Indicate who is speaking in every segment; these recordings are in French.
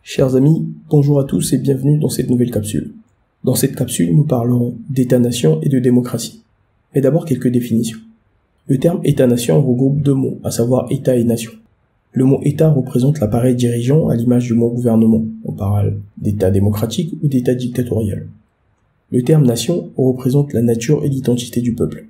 Speaker 1: Chers amis, bonjour à tous et bienvenue dans cette nouvelle capsule. Dans cette capsule, nous parlerons d'État-nation et de démocratie. Mais d'abord quelques définitions. Le terme État-nation regroupe deux mots, à savoir État et nation. Le mot État représente l'appareil dirigeant à l'image du mot gouvernement. On parle d'État démocratique ou d'État dictatorial. Le terme nation représente la nature et l'identité du peuple.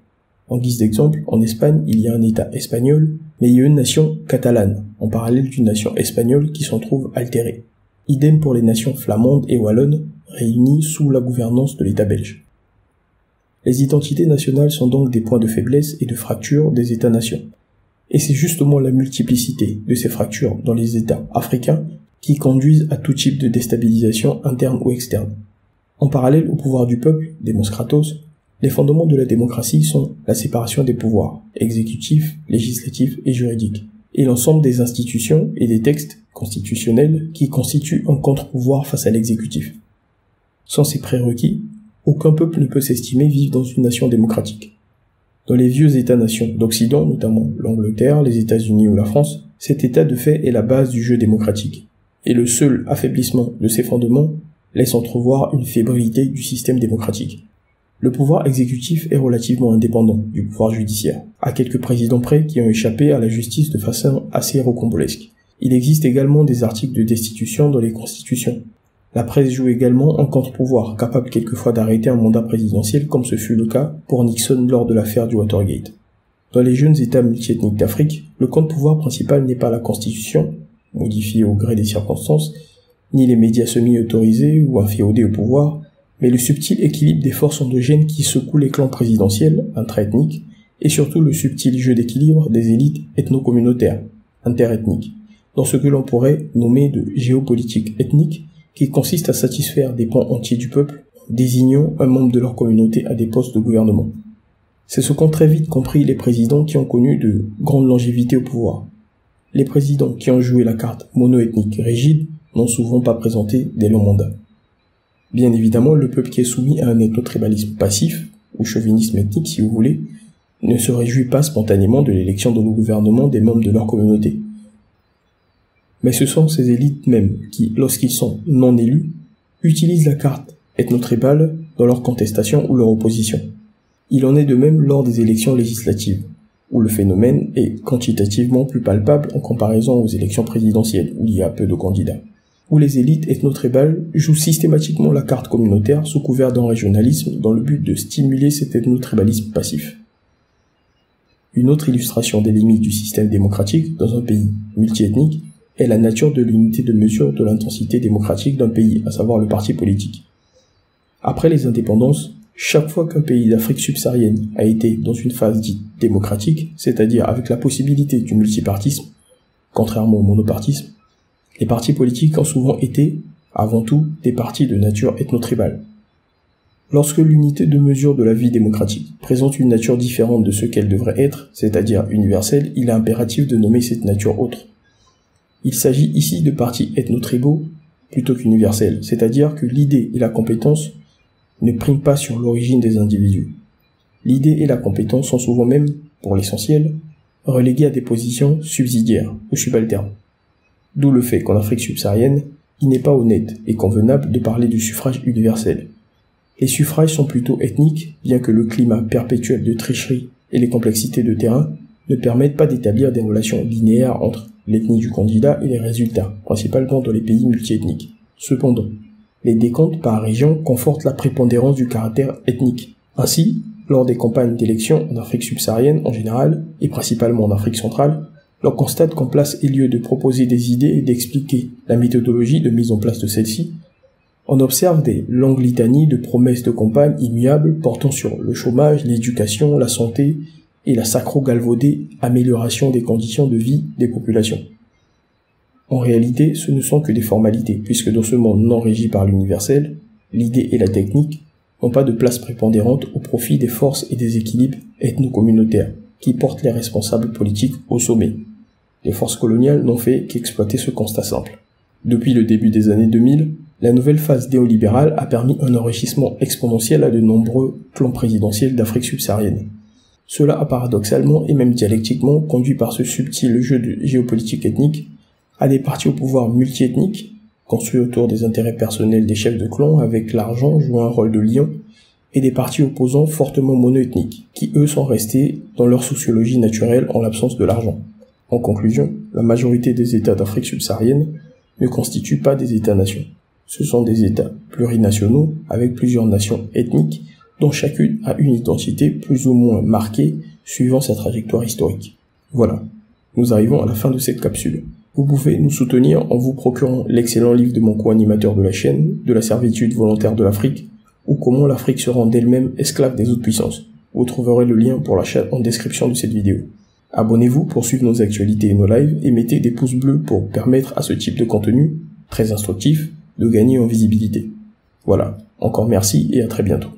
Speaker 1: En guise d'exemple, en Espagne, il y a un État espagnol, mais il y a une nation catalane, en parallèle d'une nation espagnole qui s'en trouve altérée. Idem pour les nations flamandes et wallonnes, réunies sous la gouvernance de l'État belge. Les identités nationales sont donc des points de faiblesse et de fracture des États-nations. Et c'est justement la multiplicité de ces fractures dans les États africains qui conduisent à tout type de déstabilisation interne ou externe. En parallèle au pouvoir du peuple, Demos Kratos, les fondements de la démocratie sont la séparation des pouvoirs, exécutifs, législatifs et juridiques, et l'ensemble des institutions et des textes constitutionnels qui constituent un contre-pouvoir face à l'exécutif. Sans ces prérequis, aucun peuple ne peut s'estimer vivre dans une nation démocratique. Dans les vieux États-nations d'Occident, notamment l'Angleterre, les États-Unis ou la France, cet état de fait est la base du jeu démocratique, et le seul affaiblissement de ses fondements laisse entrevoir une fébrilité du système démocratique. Le pouvoir exécutif est relativement indépendant du pouvoir judiciaire, à quelques présidents près qui ont échappé à la justice de façon assez rocambolesque. Il existe également des articles de destitution dans les constitutions. La presse joue également un contre-pouvoir, capable quelquefois d'arrêter un mandat présidentiel comme ce fut le cas pour Nixon lors de l'affaire du Watergate. Dans les jeunes États multiethniques d'Afrique, le contre-pouvoir principal n'est pas la constitution, modifiée au gré des circonstances, ni les médias semi-autorisés ou inféodés au pouvoir, mais le subtil équilibre des forces endogènes qui secouent les clans présidentiels, intra-ethniques, et surtout le subtil jeu d'équilibre des élites ethno-communautaires, interethniques, dans ce que l'on pourrait nommer de géopolitique ethnique, qui consiste à satisfaire des pans entiers du peuple, désignant un membre de leur communauté à des postes de gouvernement. C'est ce qu'ont très vite compris les présidents qui ont connu de grandes longévités au pouvoir. Les présidents qui ont joué la carte monoethnique rigide n'ont souvent pas présenté des longs mandats. Bien évidemment, le peuple qui est soumis à un ethnotribalisme passif, ou chauvinisme ethnique si vous voulez, ne se réjouit pas spontanément de l'élection dans le gouvernement des membres de leur communauté. Mais ce sont ces élites mêmes qui, lorsqu'ils sont non élus, utilisent la carte ethnotribale dans leur contestation ou leur opposition. Il en est de même lors des élections législatives, où le phénomène est quantitativement plus palpable en comparaison aux élections présidentielles, où il y a peu de candidats, où les élites ethnotribales jouent systématiquement la carte communautaire sous couvert d'un régionalisme dans le but de stimuler cet ethnotribalisme passif. Une autre illustration des limites du système démocratique dans un pays multiethnique est la nature de l'unité de mesure de l'intensité démocratique d'un pays, à savoir le parti politique. Après les indépendances, chaque fois qu'un pays d'Afrique subsaharienne a été dans une phase dite démocratique, c'est-à-dire avec la possibilité du multipartisme, contrairement au monopartisme, les partis politiques ont souvent été, avant tout, des partis de nature ethnotribale. Lorsque l'unité de mesure de la vie démocratique présente une nature différente de ce qu'elle devrait être, c'est-à-dire universelle, il est impératif de nommer cette nature autre. Il s'agit ici de partis ethnotribaux plutôt qu'universels, c'est-à-dire que l'idée et la compétence ne priment pas sur l'origine des individus. L'idée et la compétence sont souvent même, pour l'essentiel, reléguées à des positions subsidiaires ou subalternes. D'où le fait qu'en Afrique subsaharienne, il n'est pas honnête et convenable de parler du suffrage universel. Les suffrages sont plutôt ethniques, bien que le climat perpétuel de tricherie et les complexités de terrain ne permettent pas d'établir des relations linéaires entre l'ethnie du candidat et les résultats, principalement dans les pays multiethniques. Cependant, les décomptes par région confortent la prépondérance du caractère ethnique. Ainsi, lors des campagnes d'élection en Afrique subsaharienne en général, et principalement en Afrique centrale, l'on constate qu'en place est lieu de proposer des idées et d'expliquer la méthodologie de mise en place de celle-ci, on observe des longues litanies de promesses de campagne immuables portant sur le chômage, l'éducation, la santé et la sacro-galvaudée amélioration des conditions de vie des populations. En réalité, ce ne sont que des formalités, puisque dans ce monde non régi par l'universel, l'idée et la technique n'ont pas de place prépondérante au profit des forces et des équilibres ethno-communautaires qui portent les responsables politiques au sommet. Les forces coloniales n'ont fait qu'exploiter ce constat simple. Depuis le début des années 2000, la nouvelle phase néolibérale a permis un enrichissement exponentiel à de nombreux plans présidentiels d'Afrique subsaharienne. Cela a paradoxalement et même dialectiquement conduit par ce subtil jeu de géopolitique ethnique à des partis au pouvoir multiethniques construit autour des intérêts personnels des chefs de clan avec l'argent jouant un rôle de lion, et des partis opposants fortement monoethniques, qui eux sont restés dans leur sociologie naturelle en l'absence de l'argent. En conclusion, la majorité des États d'Afrique subsaharienne ne constituent pas des États-nations. Ce sont des États plurinationaux avec plusieurs nations ethniques dont chacune a une identité plus ou moins marquée suivant sa trajectoire historique. Voilà, nous arrivons à la fin de cette capsule. Vous pouvez nous soutenir en vous procurant l'excellent livre de mon co-animateur de la chaîne, De la servitude volontaire de l'Afrique, ou Comment l'Afrique se rend d'elle-même esclave des autres puissances. Vous trouverez le lien pour l'achat en description de cette vidéo. Abonnez-vous pour suivre nos actualités et nos lives et mettez des pouces bleus pour permettre à ce type de contenu, très instructif, de gagner en visibilité. Voilà, encore merci et à très bientôt.